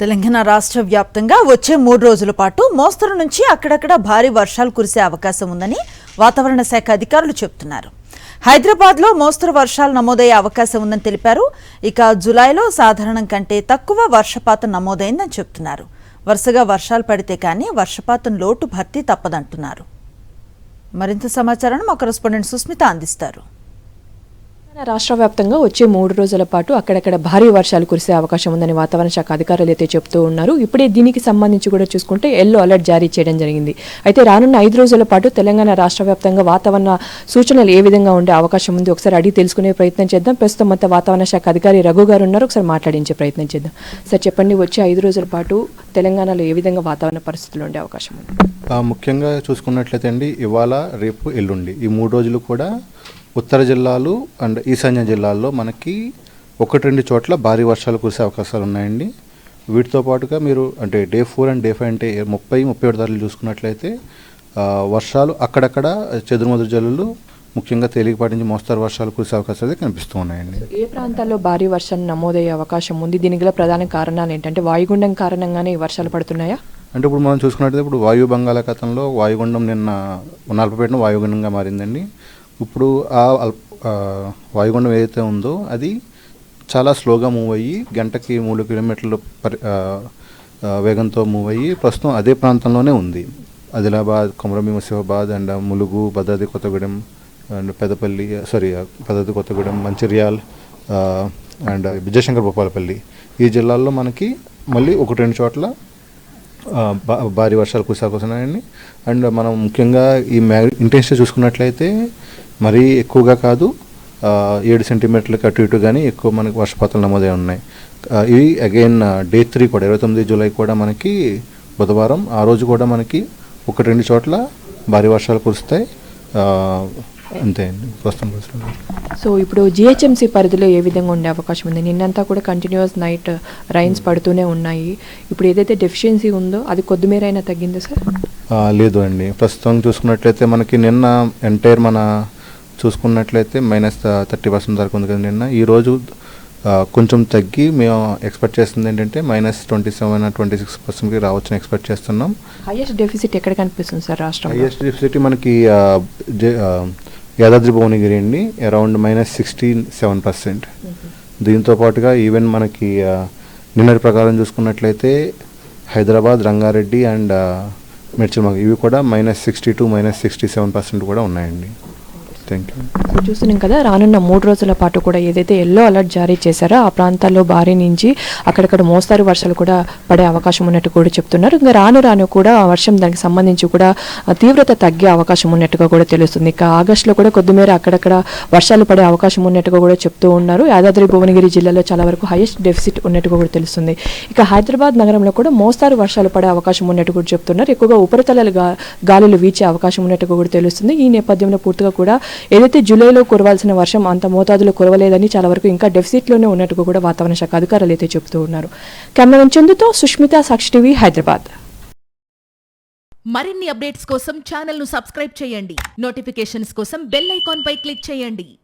తెలంగాణ రాష్ట్ర వ్యాప్తంగా వచ్చే 3 రోజుల పాటు మోస్తరు నుంచి అక్కడక్కడ భారీ వర్షాలు కురిసే అవకాశం ఉందని వాతావరణ శాఖ అధికారులు చెబుతున్నారు. హైదరాబాద్లో మోస్తరు వర్షాలు నమోదయ్యే అవకాశం ఉందని తెలిపారు. ఇక జులైలో సాధారణం కంటే తక్కువ వర్షపాతం నమోదైందని చెబుతున్నారు. వరుసగా వర్షాలు పడితే కానీ వర్షపాతం లోటు భర్తీ తప్పదంటున్నారు. మరింత సమాచారాన్ని మా కరెస్పాండెంట్ సుస్మిత అందిస్తారు. రాష్ట్ర వ్యాప్తంగా వచ్చే 3 రోజుల పాటు అక్కడక్కడ భారీ వర్షాలు కురిసే అవకాశం ఉందని వాతావరణ శాఖ అధికారులు అయితే చెబుతూ ఉన్నారు. ఇప్పుడే దీనికి సంబంధించి కూడా చూసుకుంటే ఎల్లో అలర్ట్ జారీ చేయడం జరిగింది. అయితే రానున్న 5 రోజుల పాటు తెలంగాణ రాష్ట్ర వ్యాప్తంగా వాతావరణ సూచనలు ఏ విధంగా ఉండే అవకాశం ఉంది ఒకసారి అడిగి తెలుసుకునే ప్రయత్నం చేద్దాం. ప్రస్తుతం అంతా వాతావరణ శాఖ అధికారి రఘు గారు ఉన్నారు. ఒకసారి మాట్లాడించే ప్రయత్నం చేద్దాం. సార్ చెప్పండి, వచ్చే 5 రోజుల పాటు తెలంగాణలో ఏ విధంగా వాతావరణ పరిస్థితులు ఉండే అవకాశం ఉంది? ముఖ్యంగా చూసుకున్నట్లయితే అండి, ఇవాళ రేపు ఎల్లుండి ఈ 3 రోజులు కూడా ఉత్తర జిల్లాలు అండ్ ఈశాన్య జిల్లాల్లో మనకి 1-2 చోట్ల భారీ వర్షాలు కురిసే అవకాశాలు ఉన్నాయండి. వీటితో పాటుగా మీరు అంటే డే 4 అండ్ డే 5 అంటే 30-37 తారీఖులు చూసుకున్నట్లయితే వర్షాలు అక్కడక్కడ చెదురుమదురు జల్లులు ముఖ్యంగా తేలికపాటి నుంచి మోస్తరు వర్షాలు కురిసే అవకాశాలు కనిపిస్తూ ఉన్నాయండి. ఏ ప్రాంతాల్లో భారీ వర్షాలు నమోదయ్యే అవకాశం ఉంది? దీనికి గల ప్రధాన కారణాలు ఏంటంటే వాయుగుండం కారణంగానే వర్షాలు పడుతున్నాయా? అంటే ఇప్పుడు మనం చూసుకున్నట్లయితే ఇప్పుడు వాయు బంగాళాఖాతంలో వాయుగుండం నిన్న అల్పపీడనం వాయుగుండంగా మారిందండి. ఇప్పుడు వాయుగుండం ఏదైతే ఉందో అది చాలా స్లోగా మూవ్ అయ్యి గంటకి 3 కిలోమీటర్ల వేగంతో మూవ్ అయ్యి ప్రస్తుతం అదే ప్రాంతంలోనే ఉంది. Adilabad, Komaram Bheem Asifabad and Mulugu, Bhadradri Kothagudem and Bhadradri Kothagudem, Mancherial and Vijayashankar Bhupalpally ఈ జిల్లాల్లో మనకి మళ్ళీ 1-2 చోట్ల భారీ వర్షాలు కురిసే అవకాశం ఉన్నాయండి. అండ్ మనం ముఖ్యంగా ఈ ఇంటెన్సిటీ చూసుకున్నట్లయితే మరీ ఎక్కువగా కాదు, 7 సెంటీమీటర్లకు అటు ఇటు కానీ ఎక్కువ మనకి వర్షపాతాలు నమోదై ఉన్నాయి. ఇవి అగైన్ డే 3 కూడా 29 జూలై కూడా మనకి బుధవారం ఆ రోజు కూడా మనకి 1-2 చోట్ల భారీ వర్షాలు కురుస్తాయి. అంతే అండి ప్రస్తుతం. సో ఇప్పుడు జిహెచ్ఎంసీ పరిధిలో ఏ విధంగా ఉండే అవకాశం ఉంది? నిన్నంతా కూడా కంటిన్యూస్ నైట్ రైన్స్ పడుతూనే ఉన్నాయి. ఇప్పుడు ఏదైతే డెఫిషియన్సీ ఉందో అది కొద్దిమేరైనా తగ్గిందా సార్? లేదు అండి, ప్రస్తుతం చూసుకున్నట్లయితే మనకి నిన్న ఎంటైర్ మన చూసుకున్నట్లయితే -30% వరకు ఉంది కదా నిన్న. ఈరోజు కొంచెం తగ్గి మేము ఎక్స్పెక్ట్ చేస్తుంది ఏంటంటే -27-26%కి రావచ్చని ఎక్స్పెక్ట్ చేస్తున్నాం. హైయెస్ట్ డెఫిసిట్ ఎక్కడ కనిపిస్తుంది సార్ రాష్ట్రంలో? హైయెస్ట్ డెఫిసిట్ మనకి యాదాద్రి భువనగిరి అండి, అరౌండ్ -67%. దీంతో పాటుగా ఈవెన్ మనకి నిన్నటి ప్రకారం చూసుకున్నట్లయితే హైదరాబాద్, రంగారెడ్డి అండ్ మేడ్చల్ ఇవి కూడా -62, -67% కూడా ఉన్నాయండి. చూస్తున్నాం కదా, రానున్న 3 రోజుల పాటు కూడా ఏదైతే ఎల్లో అలర్ట్ జారీ చేశారో ఆ ప్రాంతాల్లో భారీ నుంచి అక్కడక్కడ మోస్తారు వర్షాలు కూడా పడే అవకాశం ఉన్నట్టు కూడా చెప్తున్నారు. ఇంకా రాను కూడా వర్షం దానికి సంబంధించి కూడా తీవ్రత తగ్గే అవకాశం ఉన్నట్టుగా కూడా తెలుస్తుంది. ఇక ఆగస్టులో కూడా కొద్దిమేర అక్కడక్కడ వర్షాలు పడే అవకాశం ఉన్నట్టుగా కూడా చెప్తూ ఉన్నారు. యాదాద్రి భువనగిరి జిల్లాలో చాలా వరకు హైయెస్ట్ డెఫిసిట్ ఉన్నట్టుగా కూడా తెలుస్తుంది. ఇక హైదరాబాద్ నగరంలో కూడా మోస్తారు వర్షాలు పడే అవకాశం ఉన్నట్టు కూడా చెప్తున్నారు. ఎక్కువగా ఉపరితల గాలులు వీచే అవకాశం ఉన్నట్టుగా కూడా తెలుస్తుంది. ఈ నేపథ్యంలో పూర్తిగా కూడా ఏదైతే జూలైలో కురవాల్సిన వర్షం అంత మోతాదులో కురవలేదని చాలా వరకు ఇంకా డెఫిసిట్లోనే ఉన్నట్టుగా కూడా వాతావరణ శాఖ అధికారులు అయితే చెబుతూ ఉన్నారు. కెమెరామెన్ చందుతో సుష్మిత, సాక్షి టీవీ, హైదరాబాద్. మరిన్ని అప్డేట్స్ కోసం ఛానల్ ను సబ్స్క్రైబ్ చేయండి. నోటిఫికేషన్స్ కోసం బెల్ ఐకాన్ పై క్లిక్ చేయండి.